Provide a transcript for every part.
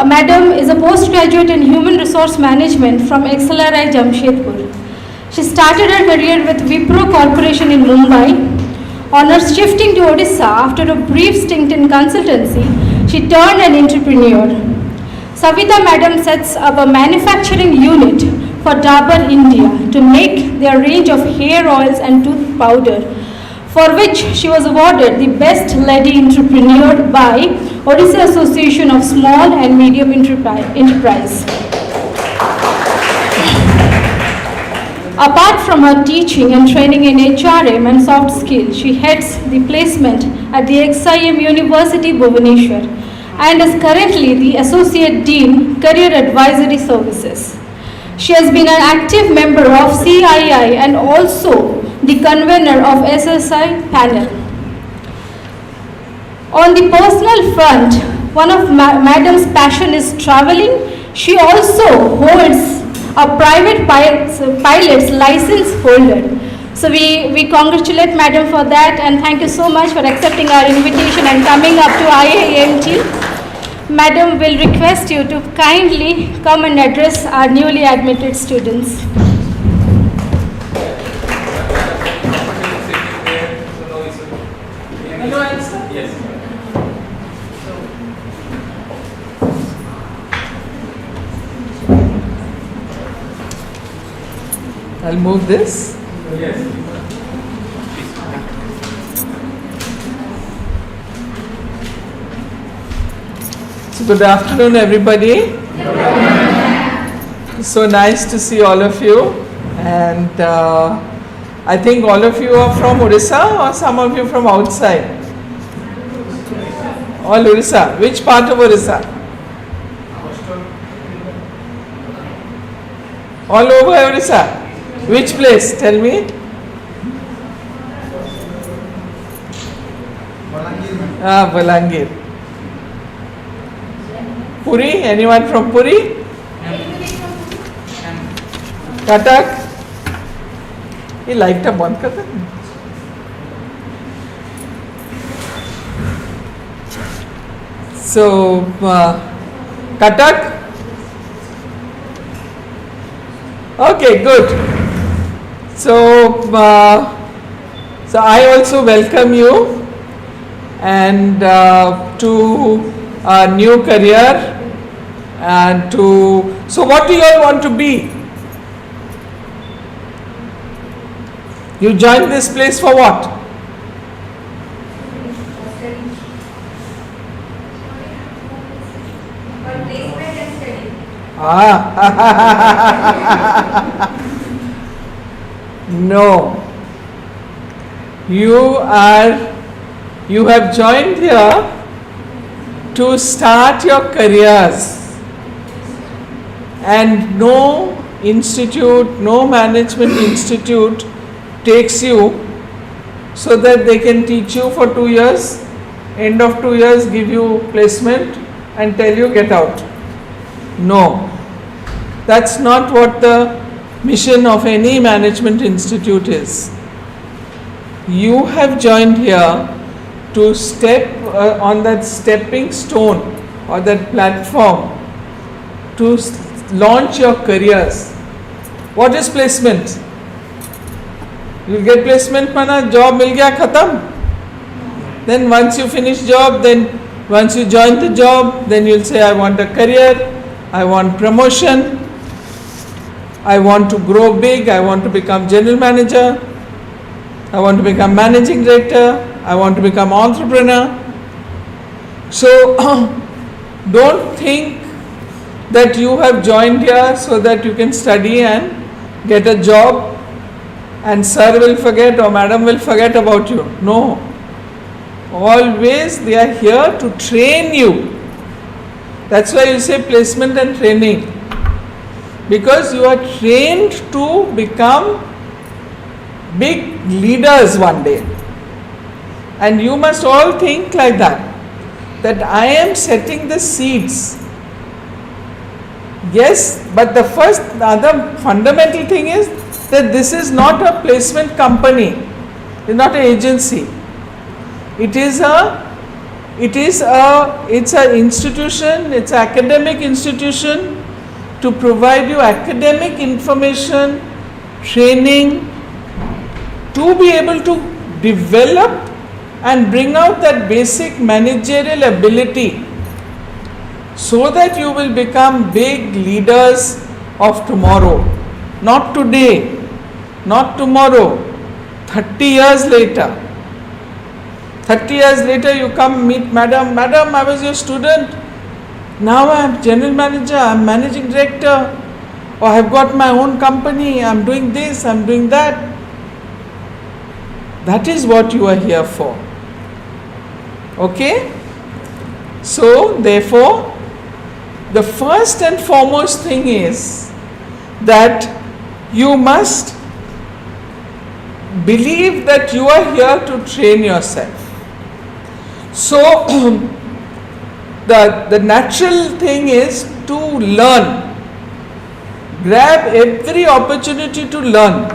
Madam is a postgraduate in Human Resource Management from XLRI Jamshedpur. She started her career with Wipro Corporation in Mumbai. On her shifting to Odisha after a brief stint in consultancy, she turned an entrepreneur. Savita Madam sets up a manufacturing unit for Dabur India to make their range of hair oils and tooth powder, for which she was awarded the Best Lady Entrepreneur by Odisha Association of Small and Medium Enterprise. Apart from her teaching and training in HRM and soft skills, she heads the placement at the XIM University Bhubaneswar and is currently the Associate Dean, Career Advisory Services. She has been an active member of CII and also the convener of SSI panel. On the personal front, one of Madam's passion is traveling. She also holds a private pilot's license holder. So we congratulate Madam for that, and thank you so much for accepting our invitation and coming up to IIMT. Madam will request you to kindly come and address our newly admitted students. Yes. I'll move this. Yes. So good afternoon, everybody. So nice to see all of you, and I think all of you are from Odisha or some of you from outside? All Odisha. Which part of Odisha? All over Odisha. Which place? Tell me. Balangir. Puri? Anyone from Puri? Cuttack? ये light टा बंद करते हैं. So Cuttack? Okay, good. So I also welcome you and to a new career and so what do you all want to be? You joined this place for what? No. You have joined here to start your careers, and no institute, no management institute takes you so that they can teach you for 2 years, end of 2 years give you placement and tell you get out. No, that's not what the mission of any management institute is. You have joined here to step on that stepping stone or that platform to launch your careers. What is placement? You get placement mana job mil gaya khatam. Then once you finish job, then once you join the job, then you'll say I want a career, I want promotion, I want to grow big, I want to become general manager, I want to become managing director, I want to become entrepreneur. So don't think that you have joined here so that you can study and get a job and sir will forget or madam will forget about you. No. Always they are here to train you. That's why you say placement and training. Because you are trained to become big leaders one day. And you must all think like that. That I am setting the seeds. Yes, but the other fundamental thing is that this is not a placement company. It's not an agency. It is a it's an institution, it's an academic institution to provide you academic information, training, to be able to develop and bring out that basic managerial ability so that you will become big leaders of tomorrow. Not today, not tomorrow, 30 years later. 30 years later you come meet madam, I was your student, now I am general manager, I am managing director, or I have got my own company, I am doing this, I am doing that. That is what you are here for. Okay? So, therefore, the first and foremost thing is that you must believe that you are here to train yourself. So, the natural thing is to learn. Grab every opportunity to learn.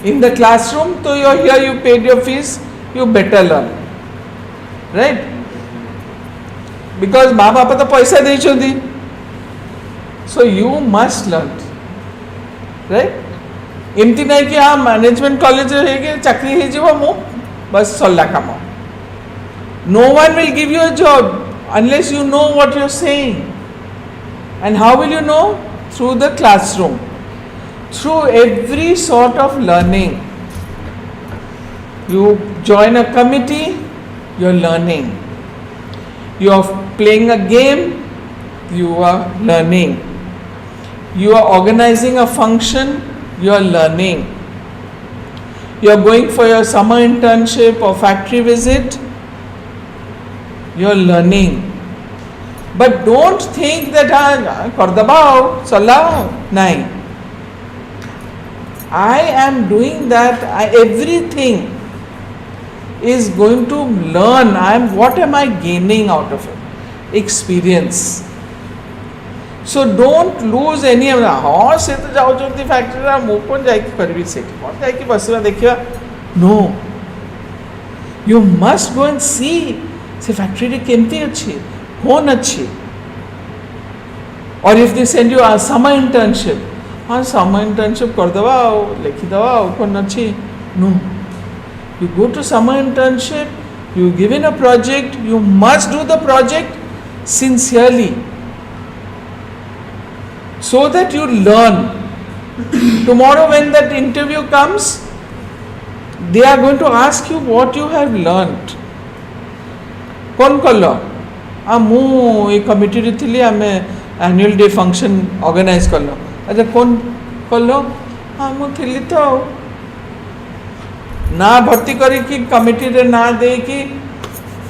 In the classroom, so you are here, you paid your fees, you better learn. Right? Because maa bapa to paisa deyichanti. So you must learn. Right? एमती नहीं कि हाँ management college है चाकरी है जीव मु बस सरला काम. No one will give you a job unless you know what you are saying. And how will you know? Through the classroom. Through every sort of learning. You join a committee, you are learning. You are playing a game, you are learning. You are organizing a function, you are learning. You are going for your summer internship or factory visit, you are learning. But don't think that kardabao, salao, nahi. I am doing that, everything is going to learn. What am I gaining out of it? Experience. So don't lose any of that. हाँ से तो जाओ जो ती factory रा मुँह कौन जाएगी करवी सेठी कौन जाएगी बस में देखिए. No. You must go and see. से फैक्ट्री रे केमती अच्छी, कौन अच्छी. Or if they send you a summer internship, हाँ summer internship कर दवाओ, लिखी दवाओ, कौन अच्छी. No. You go to summer internship, you given a project, you must do the project sincerely. So that you learn. Tomorrow when that interview comes, they are going to ask you what you have learnt. कौन कलो? मु ये committee रे थिली आमे annual day function organise करलो. अच्छा कौन कलो? मु थिली तो ना भर्ती करी कि कमिटी रे ना दे कि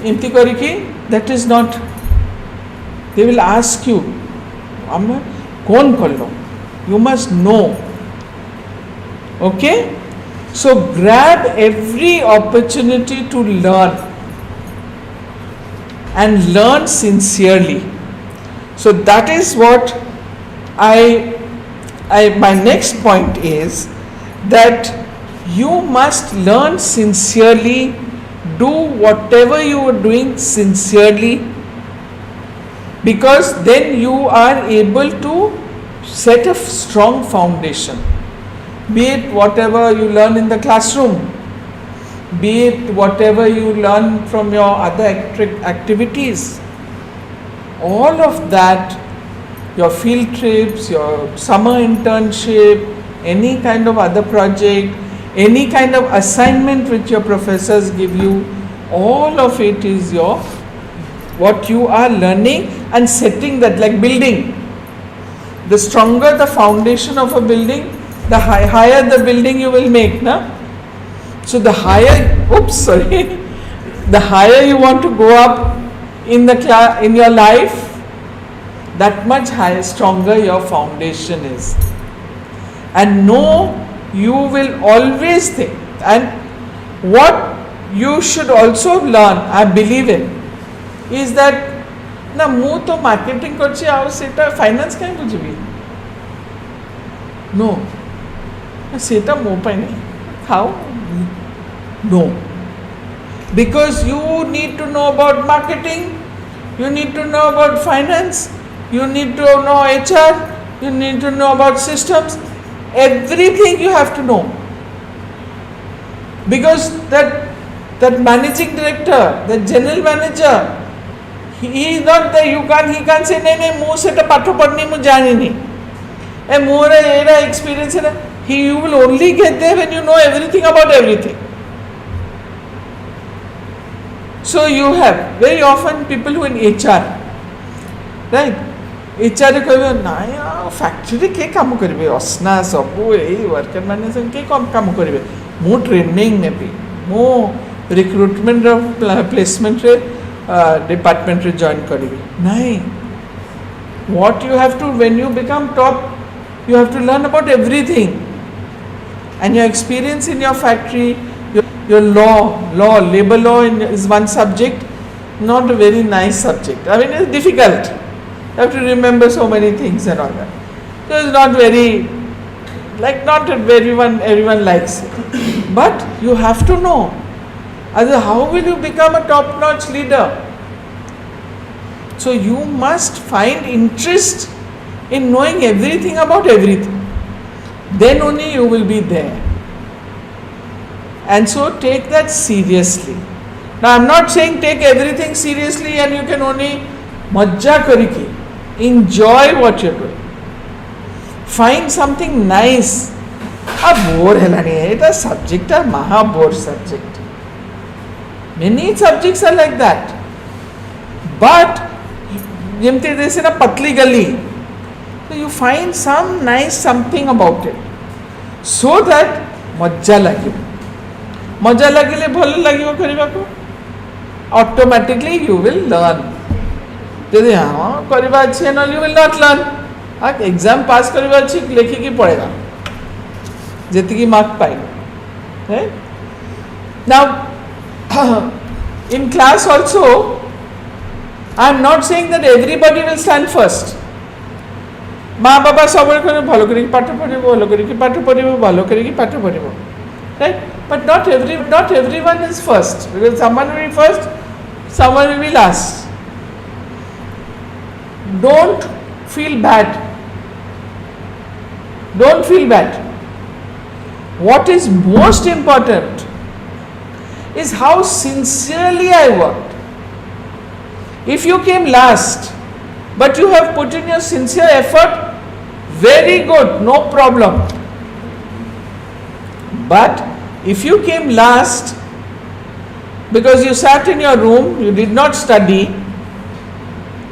इमती करी कि that is not. They will ask you आमे कौन कलो? You must know. Okay? So grab every opportunity to learn and learn sincerely. So that is what my next point is that you must learn sincerely, do whatever you are doing sincerely, because then you are able to set a strong foundation. Be it whatever you learn in the classroom, be it whatever you learn from your other activities, all of that, your field trips, your summer internship, any kind of other project, any kind of assignment which your professors give you, all of it is what you are learning and setting that, like building. The stronger the foundation of a building, the higher the building you will make, na? So the higher, the higher you want to go up in your life, that much higher, stronger your foundation is. And no, you will always think. And what you should also learn, I believe in, is that ना मु तो marketing करछि आउ सेटा finance काहे बुझबी. No सेटा मो पाई नहीं. How? No. because you need to know about marketing, you need to know about finance, you need to know HR, you need to know about systems, everything you have to know. Because that managing director, the general manager, he is not there. He can't say, "Nee, mu seta patho padni mu jani ni. E more era experience hai." You will only get there when you know everything about everything. So you have very often people who in HR, right? HR କହିବେ ନାଇଁ ଫ୍ୟାକ୍ଟ୍ରିରେ କିଏ କାମ କରିବେ, ଅସ୍ନା ସବୁ ଏଇ worker ମାନେ କିଏ କାମ କରିବେ, ମୁଁ ଟ୍ରେନିଂ ନେବି, ମୁଁ ରିକ୍ରୁଟମେଣ୍ଟର ପ୍ଲେସମେଣ୍ଟରେ ଡିପାର୍ଟମେଣ୍ଟରେ ଜଏନ୍ କରିବି ନାଇଁ. What you have to, when you become top, you have to learn about everything, and your experience in your factory, your labor law is one subject, not a very nice subject. I mean, it's difficult. You have to remember so many things and all that. So it's not very, not everyone likes it. But you have to know. Otherwise, how will you become a top-notch leader? So you must find interest in knowing everything about everything. Then only you will be there. And so take that seriously. Now I am not saying take everything seriously and you can only majja kariki. Enjoy what you are doing. Find something nice. Bore helani. Eta subject are maha bore subject. Many subjects are like that. But jemte they say na patli gali. So you find some nice something about it. So that majja lagibo. मजा लगे भल लगे करने automatically you will learn. यदि हाँ करवा अच्छे ना यू विल नॉट लर्न. हाँ एग्जाम पास करवा अच्छी लेखिकी पड़ेगा जी मार्क पाएगा. Now in class also I am not saying that everybody will stand first. माँ बाबा सब भल कर पाठ पढ़ भल कर पाठ पढ़ भल कर पाठ पढ़, right? But not everyone is first, because someone will be first, someone will be last. Don't feel bad. Don't feel bad. What is most important is how sincerely I worked. If you came last, but you have put in your sincere effort, very good, no problem. But if you came last because you sat in your room, you did not study,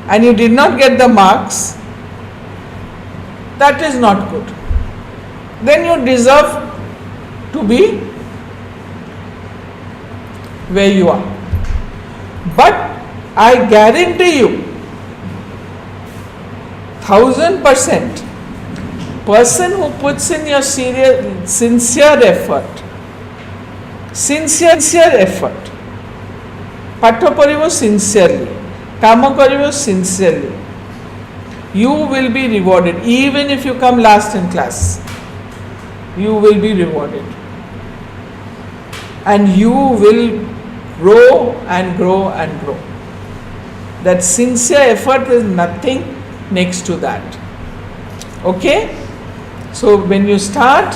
and you did not get the marks, that is not good. Then you deserve to be where you are. But I guarantee you, 1000%, person who puts in your sincere effort, पाठ पढ़िबो sincerely, काम करिबो sincerely, you will be rewarded. Even if you come last in class, you will be rewarded, and you will grow and grow and grow. That sincere effort is nothing next to that. Okay? So when you start,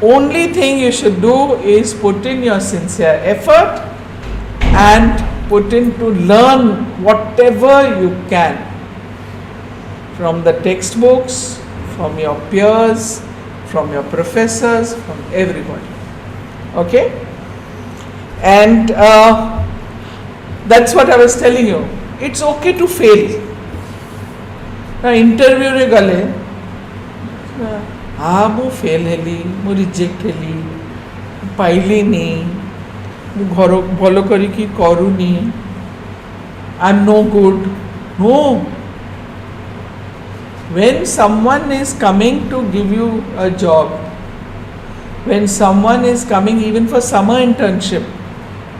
only thing you should do is put in your sincere effort and put in to learn whatever you can from the textbooks, from your peers, from your professors, from everybody. Okay? And that's what I was telling you. It's okay to fail. Now interview re gale, हाँ मु fail हेली, मु reject हेली, पाइली नी, मु घर भल करिकी करूनी, I am no good. No. When someone is coming to give you a job, when someone is coming even for summer internship,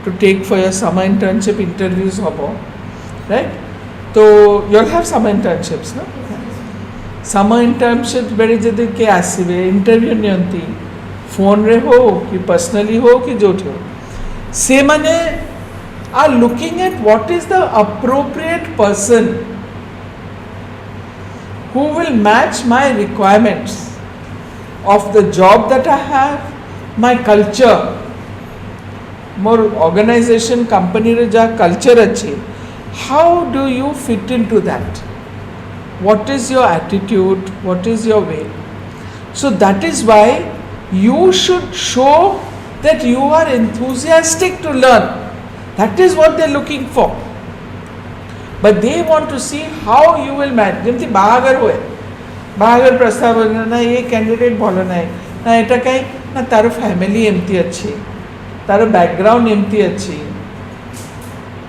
to take for your summer internship interviews hobo, right? So you'll have summer internships, no? Summer internship बेरे जदि के आसीबे interview नियंती, phone रे हो कि personally हो कि जोठी हो, से माने are looking at what is the appropriate person who will match my requirements of the job that I have, my culture, more organization company रे जा culture अच्छी, how do you fit into that? What is your attitude? What is your way? So that is why you should show that you are enthusiastic to learn. That is what they are looking for. But they want to see how you will manage. ଯେମିତି ବାହାଘର ହୁଏ, ବାହାଘର ପ୍ରସ୍ତାବ ନା ये candidate ଭଲ ନାହିଁ, ନା ଏଟା କାହିଁ ନା ତାର ଫ୍ୟାମିଲି ଏମିତି ଅଛି, ତାର ବ୍ୟାକଗ୍ରାଉଣ୍ଡ ଏମିତି ଅଛି,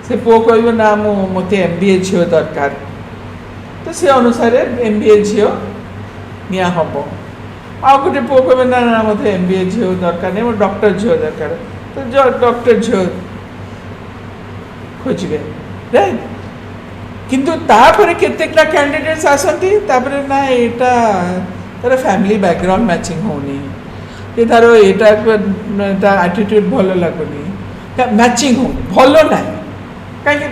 ସେ ପୁଅ କହିବ ନା ମୋତେ MBA ଝିଅ ଦରକାର, ତ ସେ ଅନୁସାରେ MBA ଝିଅ ନିଆ ହେବ। ଆଉ ଗୋଟେ ପୁଅ କହିବ ନା ନା ମୋତେ MBA ଝିଅ ଦରକାର ନାହିଁ, ମୋର ଡକ୍ଟର ଝିଅ ଦରକାର, ତ ଡକ୍ଟର ଝିଅ खोजे राइट किंतु तापर केतेकटा कैंडिडेट्स आसंती तापर ना एटा तार फैमिली बैकग्राउंड मैचिंग होनी ये तार एटा एटीट्यूड भलो लागुनी मैचिंग हो भलो ना कहीं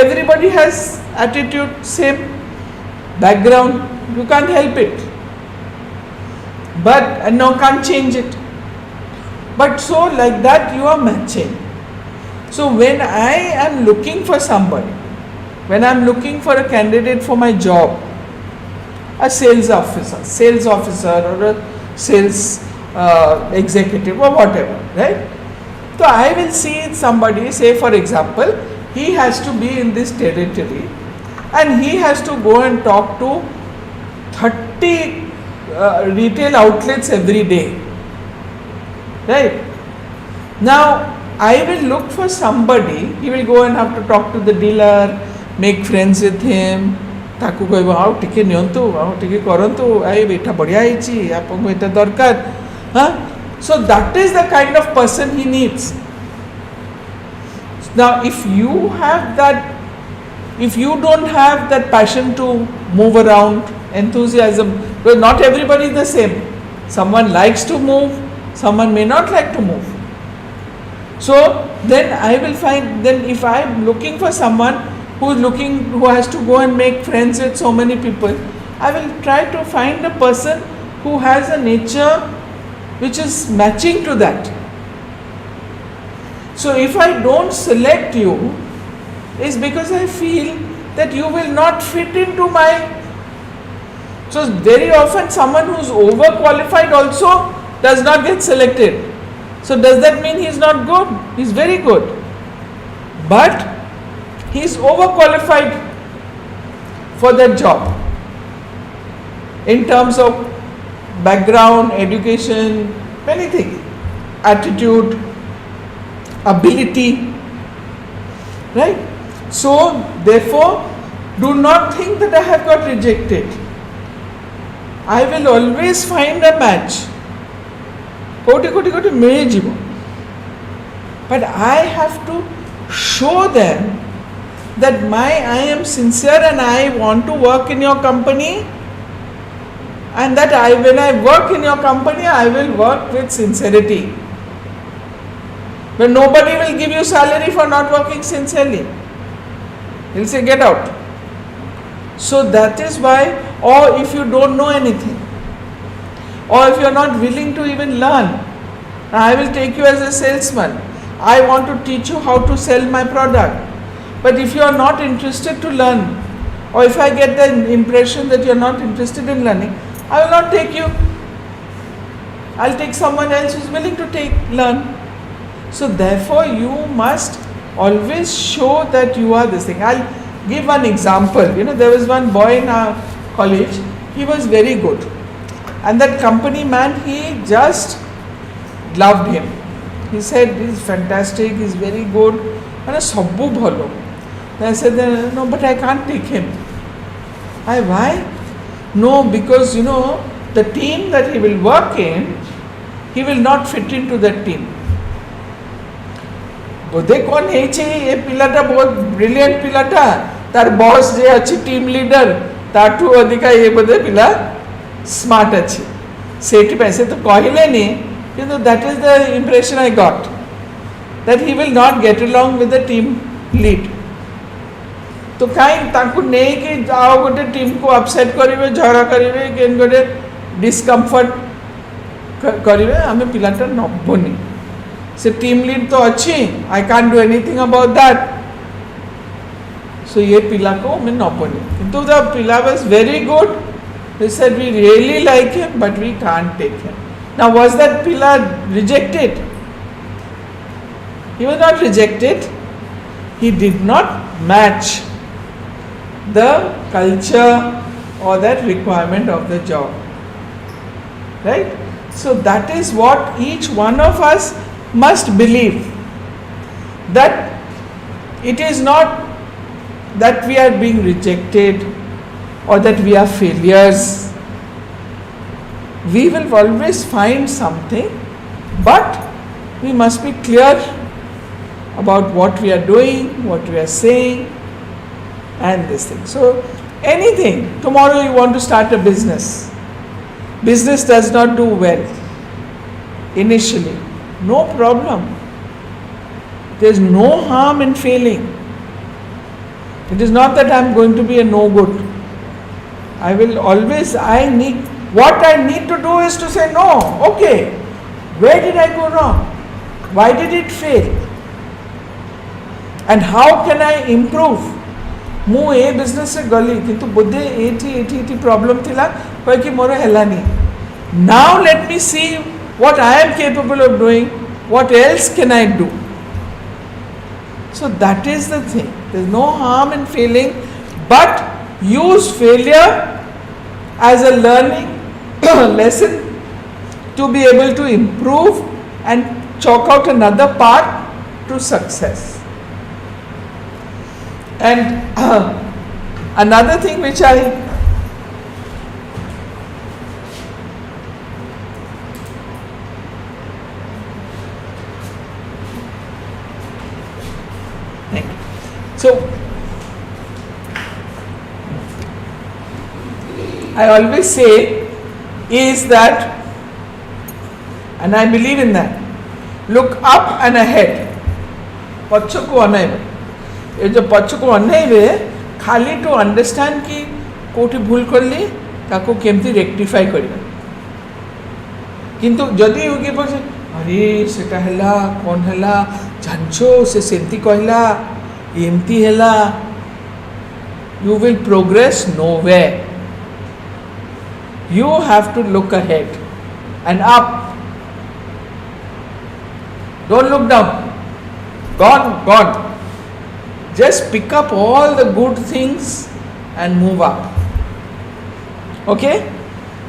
everybody has attitude same background you can't help it but no can't change it but so like that you are matching. So when I am looking for somebody, when I am looking for a candidate for my job, a sales officer or a sales executive or whatever, right? So I will see somebody, say for example, he has to be in this territory and he has to go and talk to 30 retail outlets every day, right? Now I will look for somebody, he will go and have to talk to the dealer, make friends with him, ताकू कहबो आउ टिके नियंतु आउ टिके करंतु आइ बेटा बढ़िया आइची आपको एटा दरकार हां so that is the kind of person he needs. Now if you don't have that passion to move around, enthusiasm, because not everybody is the same, someone likes to move, someone may not like to move. So then I will find, then if I am looking for someone who has to go and make friends with so many people, I will try to find a person who has a nature which is matching to that. So if I don't select you, it's because I feel that you will not fit into my. So very often someone who is overqualified also does not get selected. So does that mean he is not good? He is very good, but he is overqualified for that job in terms of background, education, many things, attitude, ability, right? So therefore do not think that I have got rejected. I will always find a match. कोटी मिले जीव, but I have to show them that I am sincere and I want to work in your company, and that when I work in your company I will work with sincerity. But nobody will give you salary for not working sincerely. He'll say get out. So that is why, or if you don't know anything, or if you are not willing to even learn, I will take you as a salesman. I want to teach you how to sell my product. But if you are not interested to learn, or if I get the impression that you are not interested in learning, I will not take you. I'll take someone else who is willing to learn. So therefore you must always show that you are this thing. I'll give one example. There was one boy in our college, he was very good. And that company man, he just loved him. He said, he's fantastic, he's very good. And sabbu bhalo. I said, no, but I can't take him. Why? No, because the team that he will work in, he will not fit into that team. बोधे कौन है ये पिलाटा बहुत brilliant पिलाटा तार boss जे अच्छी team leader ताठू अधिका ये बोधे पिला smart अच्छी सेठी पैसे तो कहले नहीं किंतु that is the impression I got that he will not get along with the team lead. तो कहीं ताकू नहीं कि जाओ गोटे टीम को अपसेट करिवे झगड़ा करिवे केन गोटे डिस्कम्फर्ट करिवे आमे पिलाटा नबनी से टीम लीड तो अच्छी I can't do anything about that so ये पिला को मैं नबनी किंतु द पिला was very good they said we really like him but we can't take him. Now was that pila rejected? He was not rejected. He did not match the culture or that requirement of the job, right? So that is what each one of us must believe, that it is not that we are being rejected or that we are failures. We will always find something, but we must be clear about what we are doing, what we are saying, and this thing. So anything, tomorrow you want to start a business, business does not do well initially, no problem, there is no harm in failing. It is not that I am going to be a no good. I will always, what I need to do is to say no, okay, where did I go wrong, why did it fail, and how can I improve. मु ए business से गली किंतु बोधे eighty problem थिला कोई कि मोर हेलानी. Now let me see what I am capable of doing, what else can I do. So that is the thing, there is no harm in failing, but use failure as a learning lesson to be able to improve and chalk out another path to success. And another thing which I so I always say is that, and I believe in that, look up and ahead. पछको अनाइबे, ये जो पछको अनाइबे खाली to understand कि कोठी भूल करली ताको केमती rectify करिबा. किंतु जदि होगी पछे अरे सेटा हैला कोन हैला जानछो से सेंती कहला एमती हैला, you will progress nowhere. You have to look ahead and up. Don't look down. Gone. Just pick up all the good things and move up. Okay?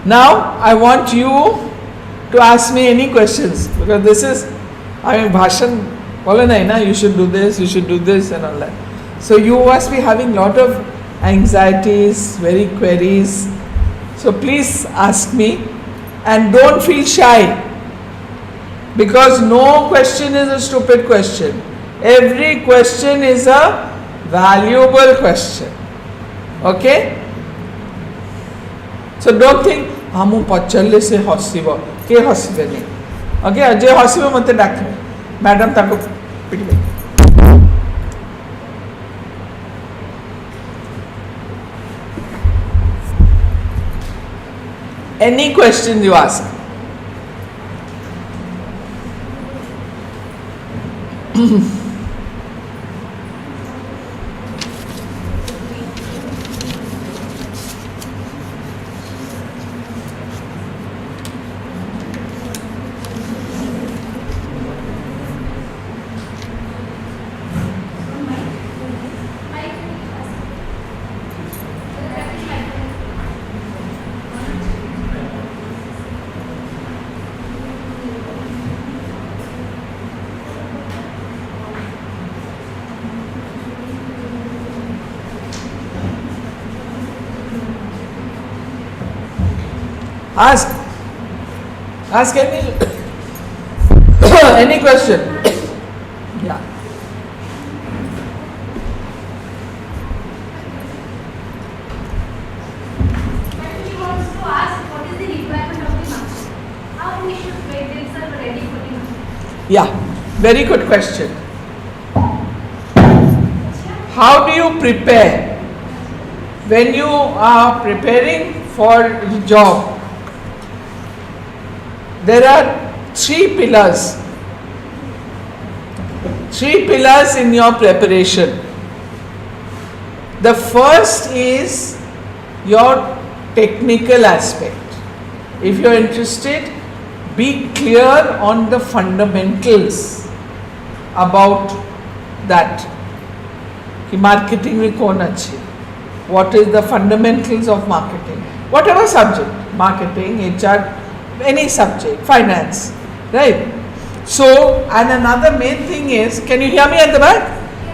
Now I want you to ask me any questions, because this is, bhashan bole nahi na, you should do this, you should do this and all that. So you must be having lot of anxieties, very queries. So please ask me, and don't feel shy, because no question is a stupid question. Every question is a valuable question. Okay? So don't think हम पचल्ले से हसीब के हसीबे नहीं. Okay? जे हसीब मते डाके madam ताको पिटबे. Any question you ask. Ask any any question. Yeah. Actually, wants to ask what is the requirement of the market? How we should prepare themselves ready for the market? Yeah. Very good question. How do you prepare? When you are preparing for a job, there are three pillars. Three pillars in your preparation. The first is your technical aspect. If you are interested, be clear on the fundamentals about that. कि marketing में कौन अच्छे? What is the fundamentals of marketing? Whatever subject, marketing, HR, any subject, finance, right? So, and another main thing is, can you hear me at the back?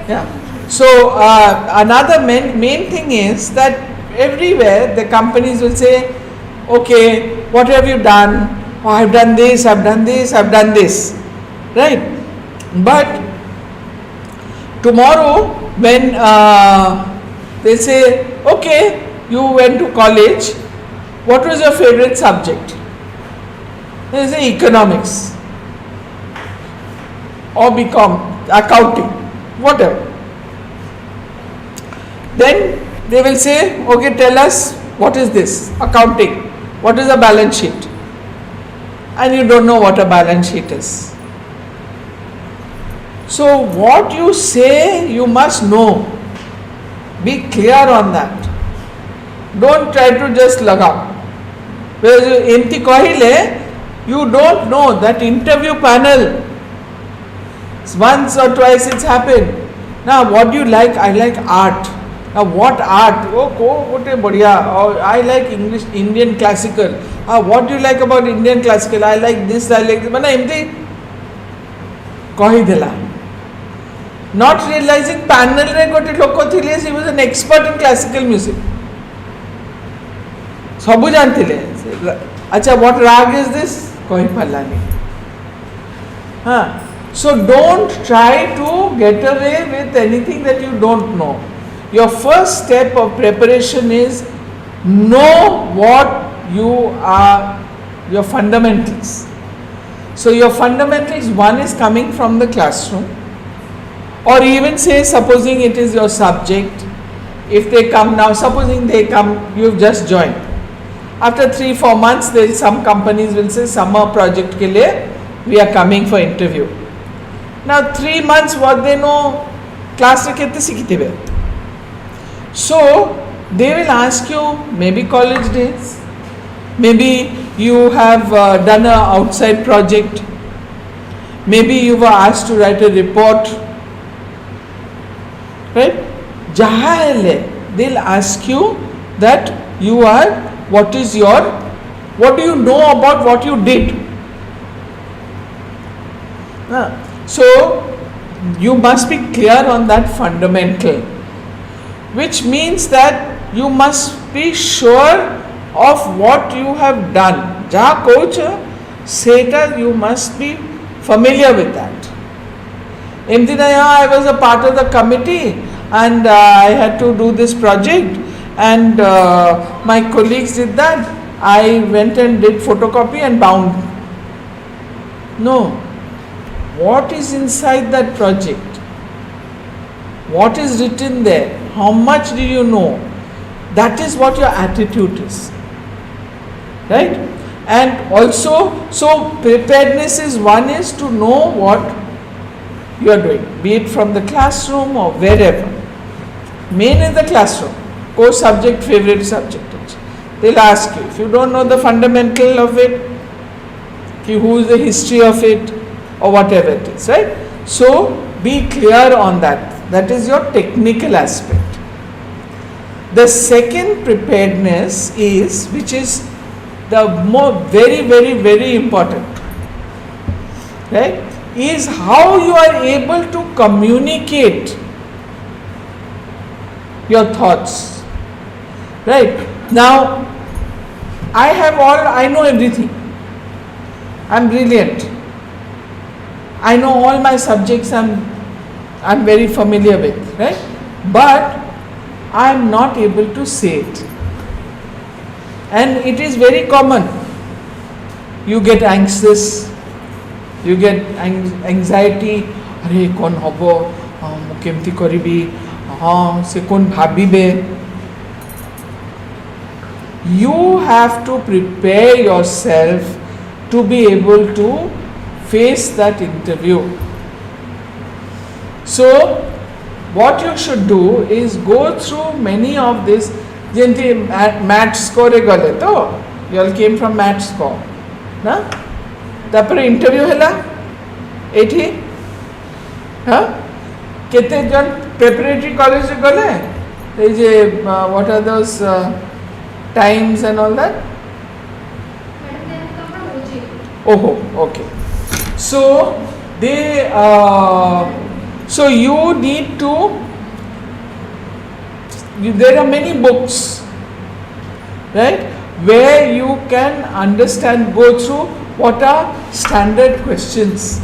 Yeah. So, another main thing is that everywhere the companies will say, okay, what have you done? Oh, I've done this, I've done this, I've done this, right? But tomorrow when they say, okay, you went to college, what was your favorite subject? They say economics or BCom, accounting, whatever. Then they will say, okay, tell us what is this? Accounting. What is a balance sheet? And you don't know what a balance sheet is. So what you say, you must know. Be clear on that. Don't try to just lagao. Whereas AIMT kahile, you don't know that interview panel. Once or twice it's happened. Now what do you like? I like art. Now what art? Oh, what badhiya. Oh, I like English, Indian classical. What do you like about Indian classical? I like this, I like this. Mana emti kahidela. Not realizing panel re gote loko thile, he was an expert in classical music. Sabu jantile. Acha, what rag is this? Kahi palla nahi. So don't try to get away with anything that you don't know. Your first step of preparation is know what you are, your fundamentals. So your fundamentals, one is coming from the classroom, or even say supposing it is your subject. If they come now, supposing they come, you've just joined. After 3-4 months, there some companies will say summer project ke liye we are coming for interview. Now 3 months what they know, class re kete sikhite. So they will ask you maybe college days, maybe you have done an outside project, maybe you were asked to write a report, right? Jahale, they'll ask you that you are, what do you know about what you did? So you must be clear on that fundamental, which means that you must be sure of what you have done. Jaha coach, Seta, you must be familiar with that. I was a part of the committee and I had to do this project and my colleagues did that. I went and did photocopy and bound. No. What is inside that project? What is written there? How much do you know? That is what your attitude is. Right? And also, so preparedness is one is to know what you are doing, be it from the classroom or wherever. Main is the classroom. Course subject, favorite subject. They'll ask you. If you don't know the fundamental of it, who is the history of it, or whatever it is, right? So be clear on that. That is your technical aspect. The second preparedness is, which is the more very important, right, is how you are able to communicate your thoughts. Right? Now, I know everything. I'm brilliant. I know all my subjects I'm very familiar with, right? But I'm not able to say it. And it is very common. You get anxious, You get anxiety. अरे कौन हबो मु केमती करिबी हाँ से कौन भाबिबे. You have to prepare yourself to be able to face that interview. So what you should do is go through many of this. जेमती maths score गले तो you all came from maths score ना तापर interview हैला एठी हाँ केते जन preparatory college गले ए जे what are those times and all that. Madam, they have come from OJ. Oh, okay. So they so you need to there are many books, right, where you can understand, go through what are standard questions,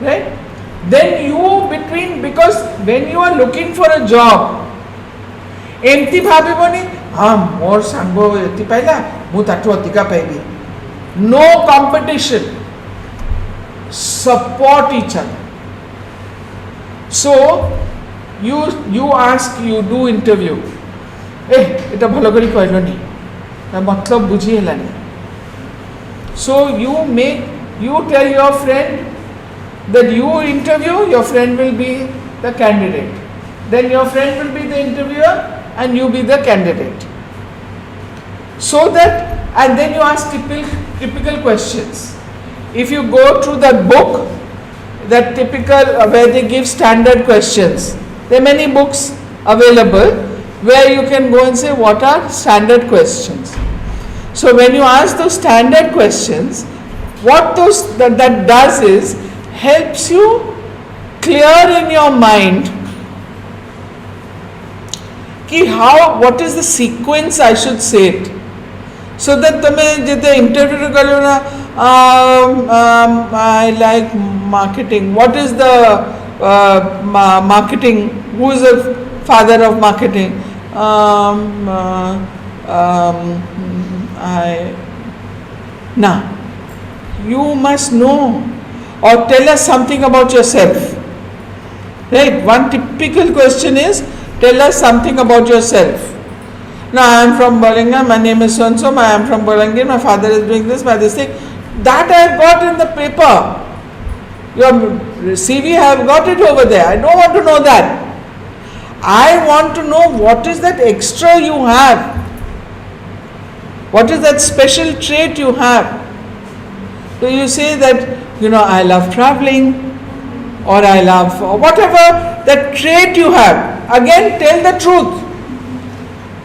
right. Then you because when you are looking for a job एमती भाबिबनी हाँ मोर सांगो एति पाइला मु ताठु अधिका पाइबी. No competition, support each other. So you ask, you do interview, एटा भलो करी कहलोनी ना मतलब बुझी हेलानी. So you tell your friend that you interview, your friend will be the candidate, then your friend will be the interviewer and you be the candidate. So that, and then you ask typical questions. If you go through that book, that typical where they give standard questions, there are many books available where you can go and say what are standard questions. So when you ask those standard questions, what that does is helps you clear in your mind what is the sequence I should say it, so that तमे जते interview करो ना I like marketing. What is the marketing? Who is the father of marketing? You must know, or tell us something about yourself, right. One typical question is, tell us something about yourself. Now I am from Birmingham, my name is so and so, I am from Birmingham, my father is doing this, by this thing. That I have got in the paper. Your CV I have got it over there. I don't want to know that. I want to know what is that extra you have. What is that special trait you have. So you say that, I love traveling, or I love, or whatever that trait you have. Again, tell the truth.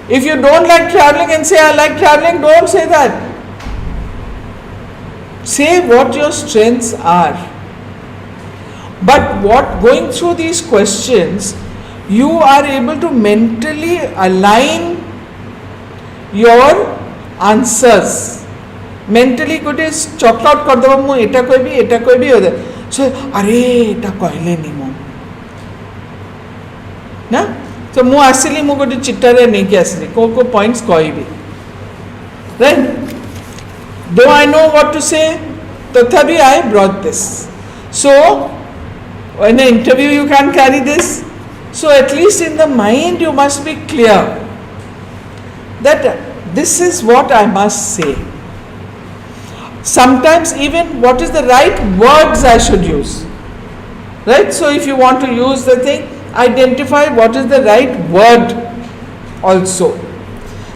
If you don't like traveling and say I like traveling, don't say that. Say what your strengths are. But going through these questions, you are able to mentally align your answers. Mentally गोटे chalk out कर दबा मु एटा कहबी होदे सो अरे एटा कहले नि मु ना तो मु आसिली मु गोटे चिट्टारे नै कि आसिली को पॉइंट्स कहबी, राइट. दो आई नो व्हाट टू से, तथापि I brought this. So in an interview you can carry this. So at least in the mind you must be clear that this is what I must say. Sometimes even what is the right words I should use, right. So if you want to use the thing, identify what is the right word also.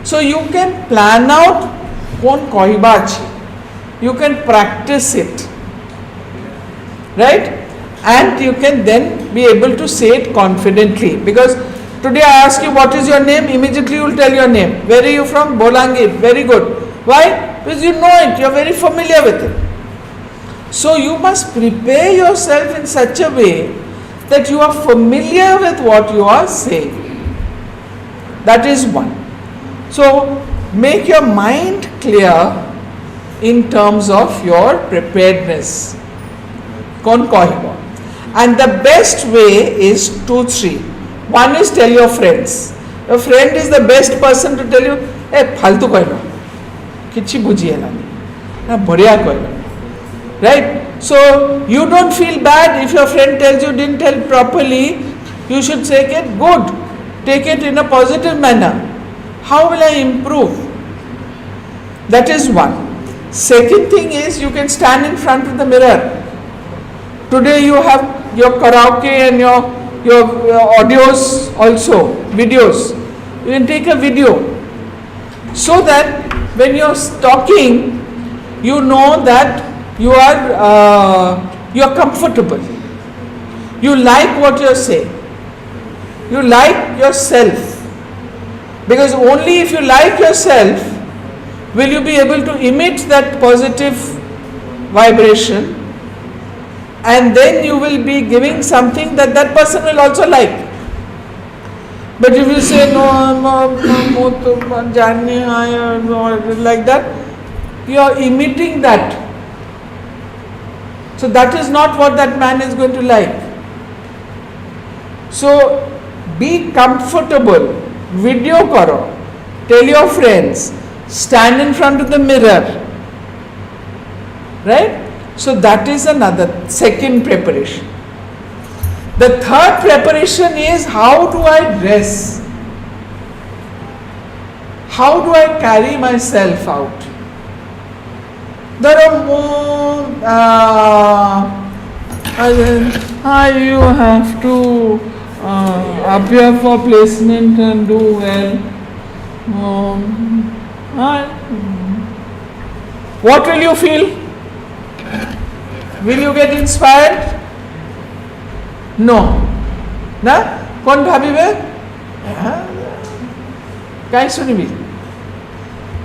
So you can plan out kon kahiba achi, you can practice it, right, and you can then be able to say it confidently. Because today I ask you what is your name, immediately you will tell your name. Where are you from? Bolangir. Very good. Why? Because you know it, you are very familiar with it. So you must prepare yourself in such a way that you are familiar with what you are saying. That is one. So make your mind clear in terms of your preparedness. Kon kahibo. And the best way is 2, 3. One is tell your friends. Your friend is the best person to tell you, hey, फालतू कहलो, किछि बुझी हेलानी, ना बढ़िया कहलो, right? So you don't feel bad if your friend tells you didn't tell properly. You should say it good, take it in a positive manner. How will I improve? That is one. Second thing is, you can stand in front of the mirror. Today you have your karaoke and your audios also, videos. You can take a video so that when you're talking, you know that you are comfortable. You like what you're saying. You like yourself. Because only if you like yourself will you be able to emit that positive vibration, and then you will be giving something that that person will also like. But if you say no, or like that, you are emitting that. So that is not what that man is going to like. So be comfortable, video karo, tell your friends, stand in front of the mirror, right? So that is another second preparation. The third preparation is, how do I dress? How do I carry myself out? There are more, you have to appear for placement and do well. What will you feel? Will you get inspired? No. Na? Kon bhabibe? Kai sunibi.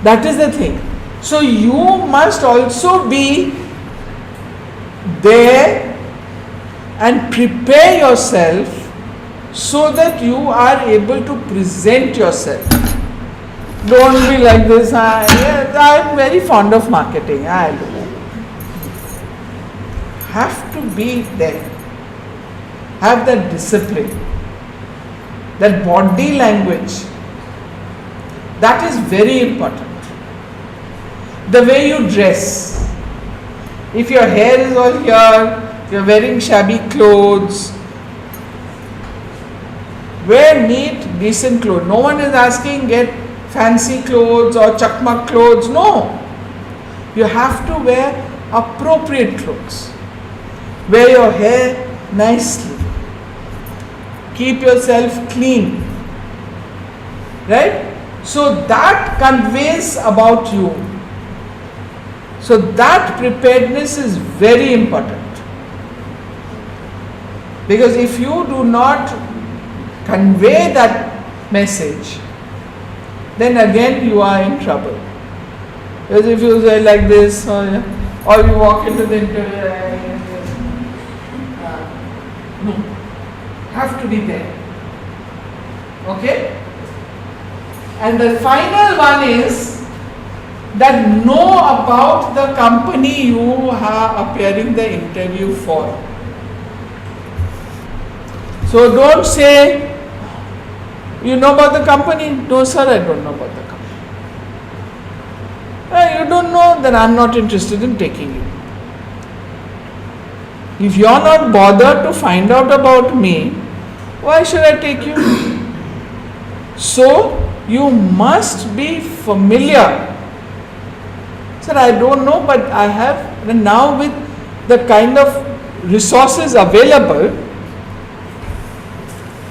That is the thing. So you must also be there and prepare yourself so that you are able to present yourself. Don't be like this. I am very fond of marketing. I do. Have to be there. Have that discipline, that body language. That is very important. The way you dress. If your hair is all here, you are wearing shabby clothes, wear neat, decent clothes. No one is asking get fancy clothes or chakmak clothes. No. You have to wear appropriate clothes. Wear your hair nicely. Keep yourself clean. Right? So that conveys about you. So that preparedness is very important. Because if you do not convey that message, then again you are in trouble. Because if you say like this, or you walk into the interview, no, have to be there. Okay? And the final one is that know about the company you are appearing the interview for. So don't say, you know about the company? No sir, I don't know about the company. You don't know, then I am not interested in taking you. If you are not bothered to find out about me, why should I take you? So you must be familiar. Sir, I don't know, but I have, now with the kind of resources available,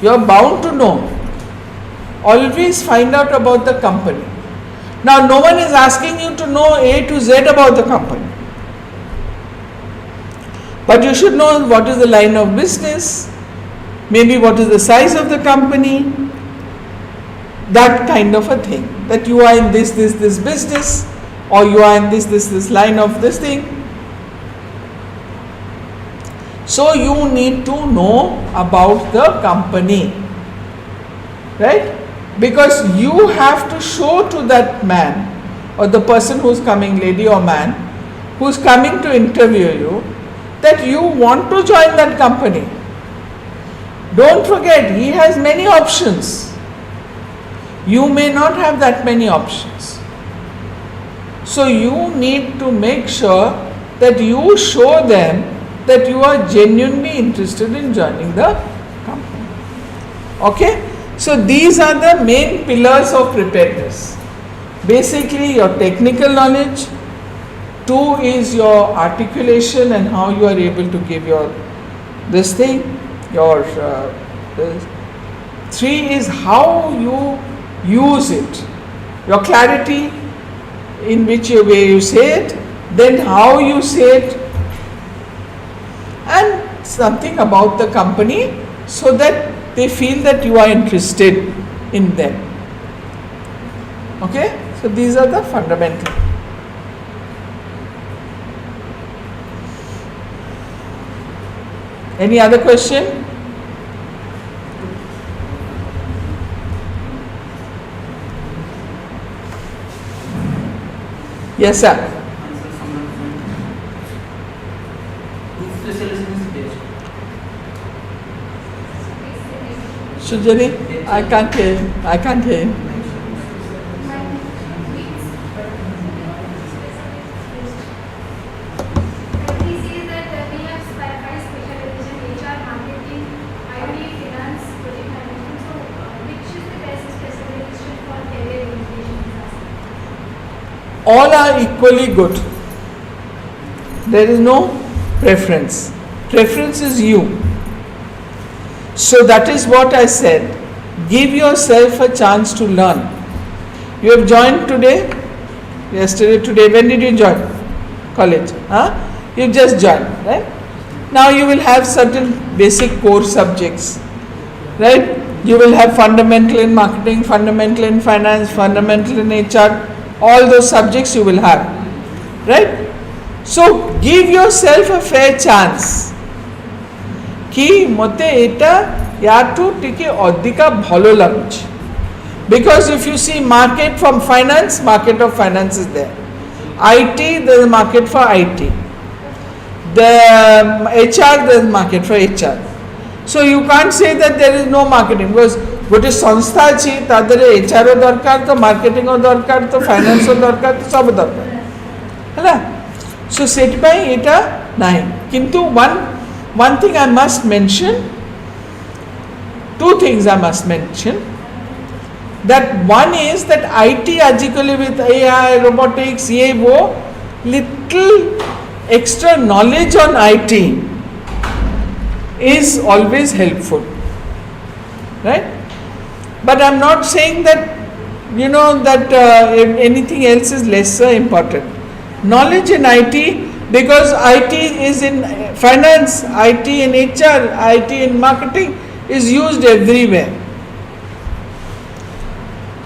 you are bound to know. Always find out about the company. Now, no one is asking you to know A to Z about the company. But you should know what is the line of business, maybe what is the size of the company, that kind of a thing. That you are in this business, or you are in this line of this thing. So you need to know about the company, right? Because you have to show to that man or the person who's coming, lady or man, who's coming to interview you, that you want to join that company. Don't forget, he has many options. You may not have that many options. So you need to make sure that you show them that you are genuinely interested in joining the company. Okay? So these are the main pillars of preparedness. Basically your technical knowledge, 2 is your articulation and how you are able to give your this thing, your 3 is how you use it, your clarity in which way you say it, then how you say it, and something about the company so that they feel that you are interested in them. Okay, so these are the fundamental. Any other question? Yes, sir. Shujani, I can't hear you. I can't hear you. All are equally good. There is no preference. Preference is you. So that is what I said. Give yourself a chance to learn. You have joined today, yesterday, today. When did you join? College. You just joined, right? Now you will have certain basic core subjects, right? You will have fundamental in marketing, fundamental in finance, fundamental in HR. All those subjects you will have, right? So give yourself a fair chance. कि मते एटा याटू टिके अधिका भलो लाଗୁଛି, because if you see market from finance, market of finance is there. IT, there is a market for IT. The HR, there is market for HR. So you can't say that there is no marketing, because गोटे संस्था अच्छी तादरे HR दरकार तो marketing दरकार तो finance दरकार तो सब दरकार है। सो सेट पाई एटा नाही, किंतु one thing I must mention, 2 things I must mention. That one is that IT आजकल with AI, robotics, ये वो, little extra knowledge on IT is always helpful, right? But I am not saying that anything else is lesser important. Knowledge in IT, because IT is in finance, IT in HR, IT in marketing is used everywhere.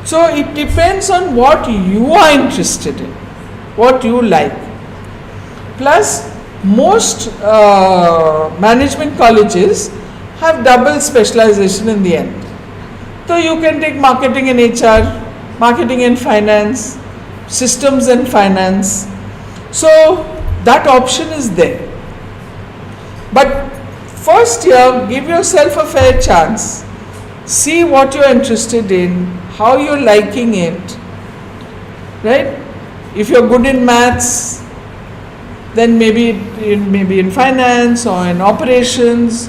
So it depends on what you are interested in, what you like. Plus, most management colleges have double specialization in the end. So you can take marketing and HR, marketing and finance, systems and finance. So that option is there. But first year, give yourself a fair chance. See what you are interested in, how you are liking it, right? If you are good in maths, then maybe in finance or in operations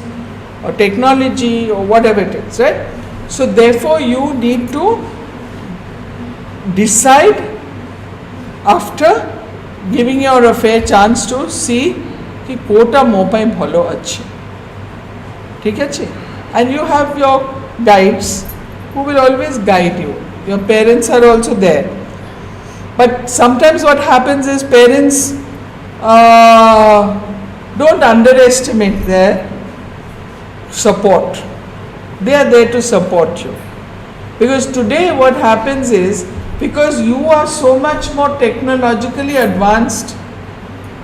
or technology or whatever it is, right? So therefore you need to decide after giving your a fair chance to see कि कोटा मो पाई भलो अच्छी, ठीक है? And you have your guides who will always guide you. Your parents are also there. But sometimes what happens is parents don't underestimate their support. They are there to support you. Because today what happens is, because you are so much more technologically advanced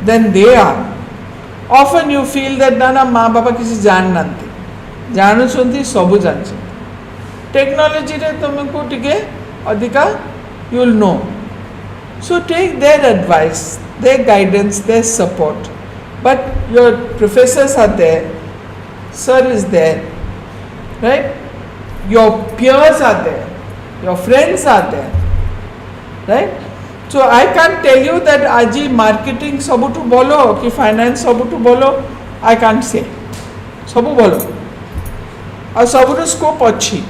than they are, often you feel that na maa baba kisi jaan nanti, jaanu sunti sabu janchi. Technology re tumku tige adhika you will know. So take their advice, their guidance, their support. But your professors are there, sir is there, right? Your peers are there, your friends are there, right? So I can't tell you that aji marketing sabutu bolo ki finance sabutu bolo. I can't say. Sabu bolo. Or sabutu scope achi.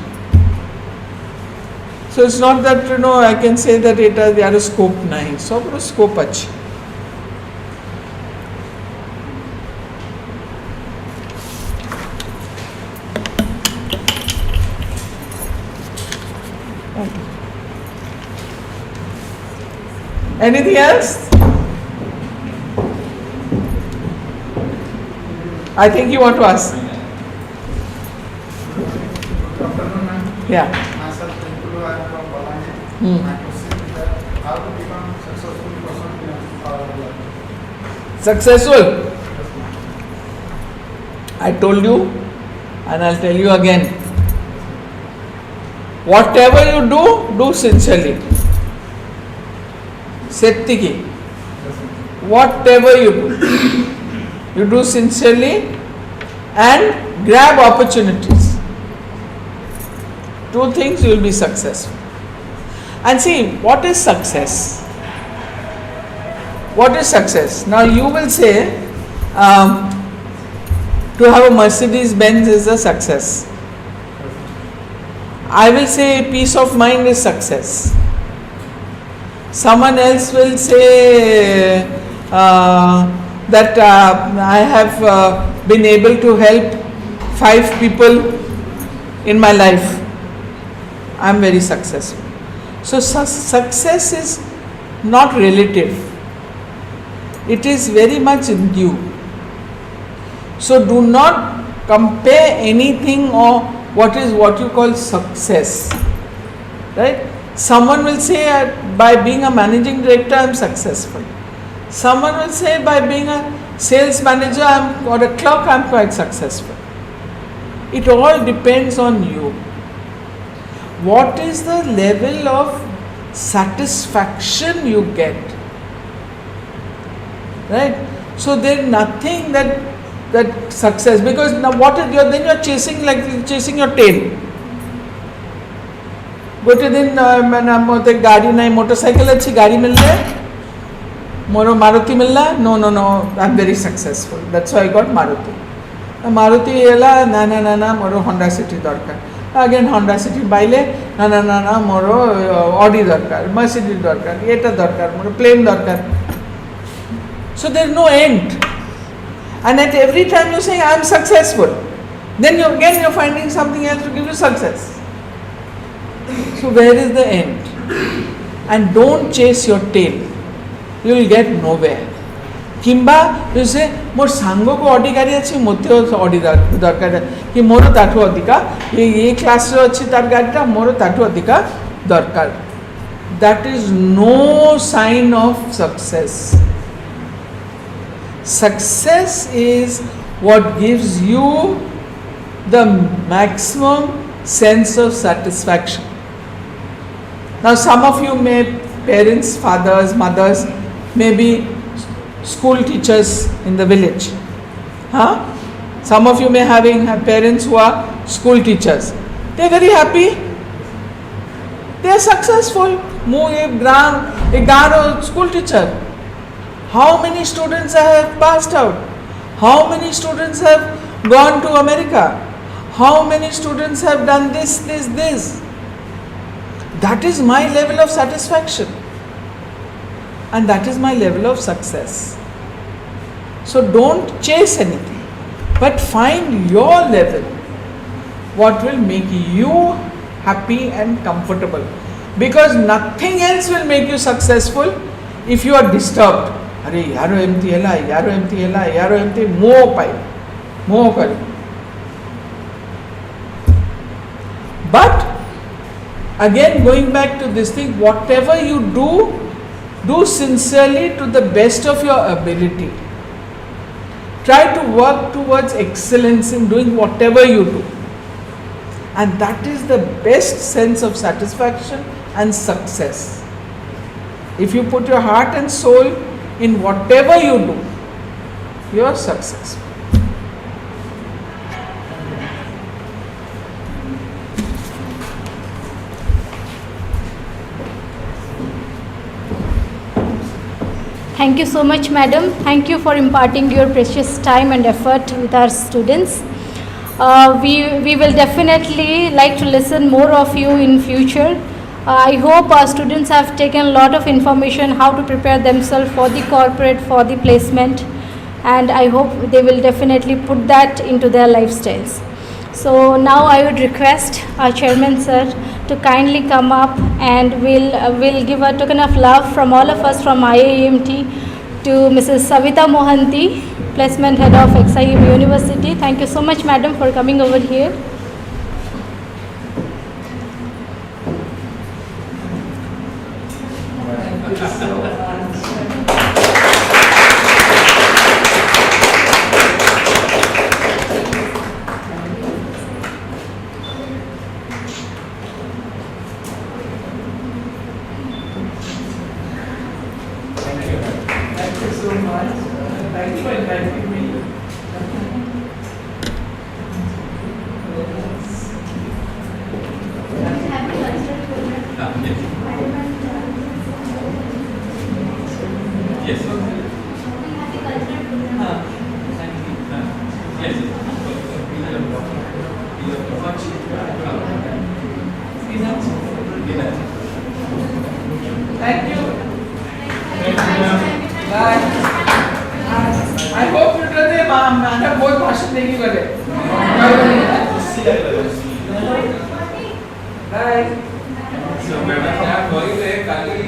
So it's not that I can say that it has a scope nahi. Sabutu scope achi. Anything else? I think you want to ask. Good afternoon, ma'am. Yeah. Myself, Tenkulu, I am from Balani. Hmm. My question is that how to become successful person in our life? Successful. I told you and I'll tell you again. Whatever you do sincerely. Settiki. Whatever you do sincerely and grab opportunities. Two things you will be successful. And see, what is success? What is success? Now you will say, to have a Mercedes Benz is a success. I will say peace of mind is success. Someone else will say that I have been able to help 5 people in my life. I am very successful. So success is not relative. It is very much in you. So do not compare anything or what you call success. Right? Someone will say by being a managing director I am successful. Someone will say by being a sales manager or a clerk I am quite successful. It all depends on you. What is the level of satisfaction you get? Right? So there is nothing that success, because now then you are chasing your tail. गोटे दिन मत गाड़ी ना motorcycle अच्छी गाड़ी मिल रहा मोर मारुति मिलला no I am very successful that's why I got Maruti ना मोर होंडा सिटी दरकार अगेन होंडा सिटी पाइले ना मोर ऑडी दरकार मर्सिडीज दरकार एटा दरकार मोर प्लेन दरकार so there is no end and at every time you saying I am successful then you finding something else to give you success. So where is the end? And don't chase your tail. You will get nowhere. Kimba you say मोर सांगो को Audi गाड़ी अच्छी मोते Audi दरकार कि मोर ताठू अधिका ये class रो अच्छी तार गाड़ीटा मोर ताठू अधिका दरकार. That is no sign of success. Success is what gives you the maximum sense of satisfaction. Now some of you may parents, fathers, mothers, may be school teachers in the village. Some of you may have parents who are school teachers. They are very happy. They are successful. A school teacher. How many students have passed out? How many students have gone to America? How many students have done this? That is my level of satisfaction. And that is my level of success. So don't chase anything, but find your level. What will make you happy and comfortable. Because nothing else will make you successful if you are disturbed. Are yaro emti hela, moh kari. But again, going back to this thing, whatever you do sincerely to the best of your ability. Try to work towards excellence in doing whatever you do. And that is the best sense of satisfaction and success. If you put your heart and soul in whatever you do, you are successful. Thank you so much, madam. Thank you for imparting your precious time and effort with our students. We will definitely like to listen more of you in future. I hope our students have taken a lot of information how to prepare themselves for the corporate, for the placement, and I hope they will definitely put that into their lifestyles. So now I would request our chairman sir to kindly come up and we'll give a token of love from all of us from IIMT to Mrs. Savita Mohanty, placement head of XIM University. Thank you so much, madam, for coming over here. Thank you so much. Thank you for inviting me. Yes. Thank you. Bye. I hope you do the madam बहुत भाषण देगी करे. Bye. So madam, क्या बोली थे काली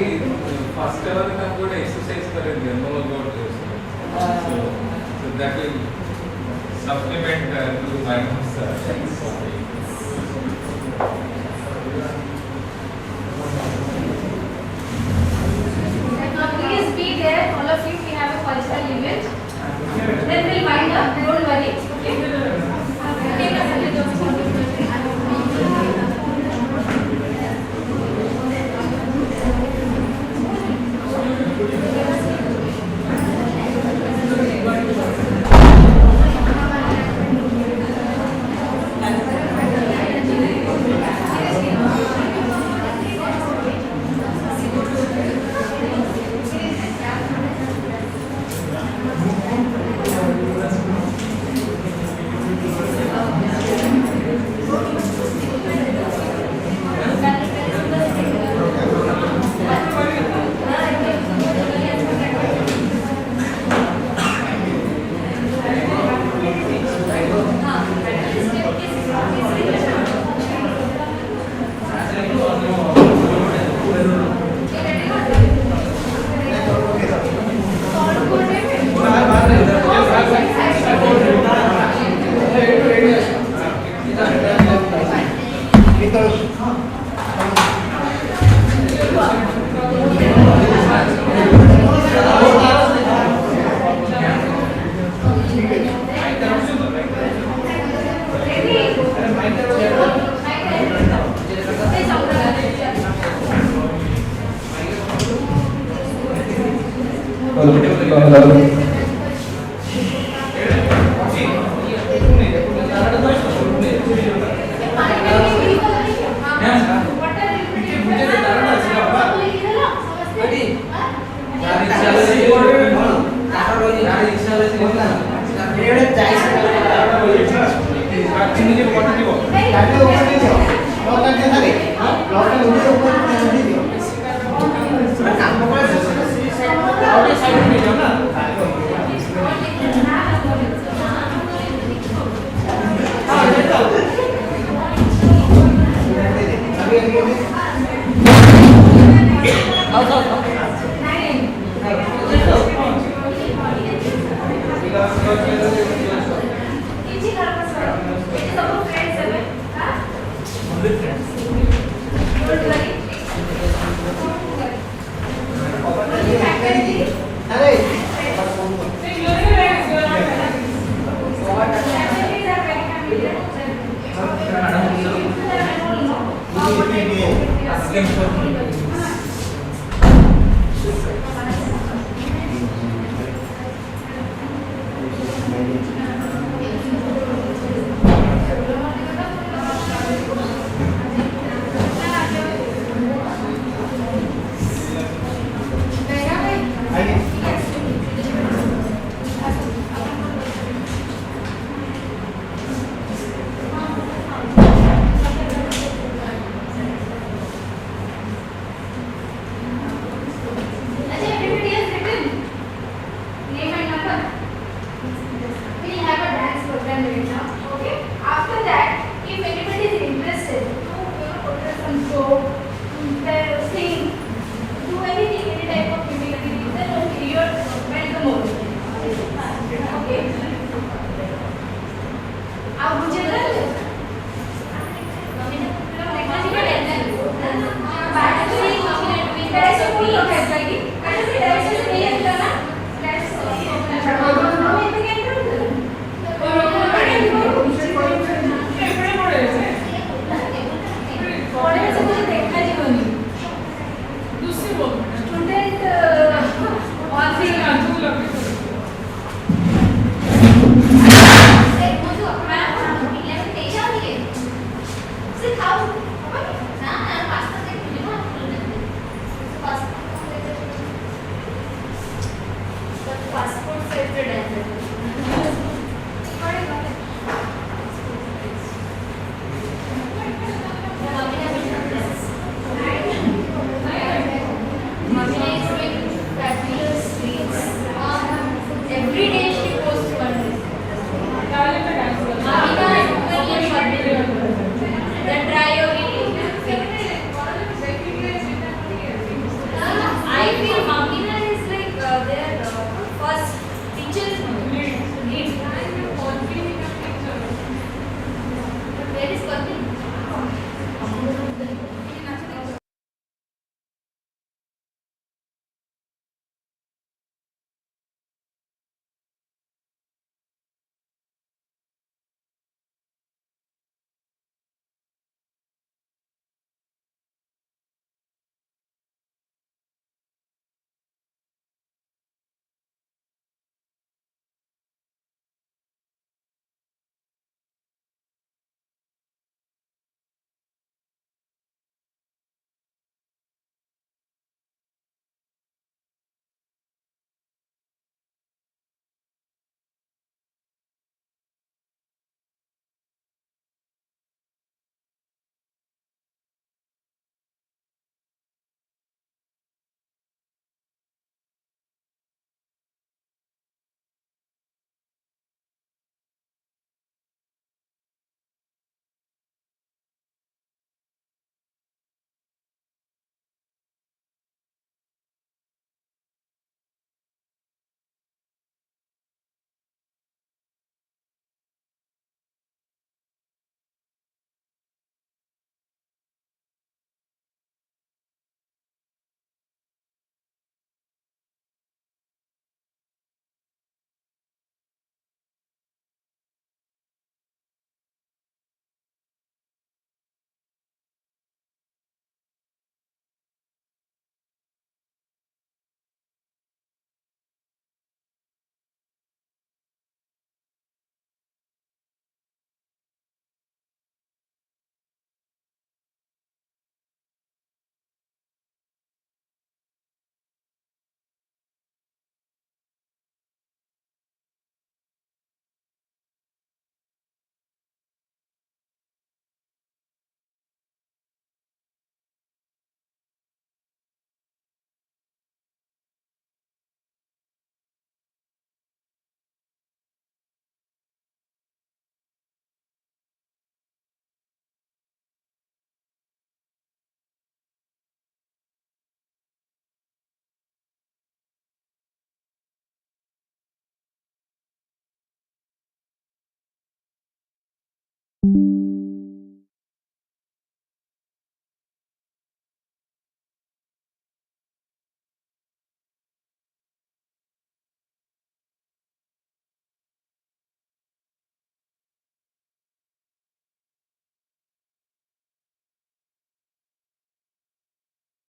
first level का कोई exercise करेंगे no about this. So that will supplement to my Please be there, all of you. We have a cultural event. Then we'll wind up. Don't worry. Asking for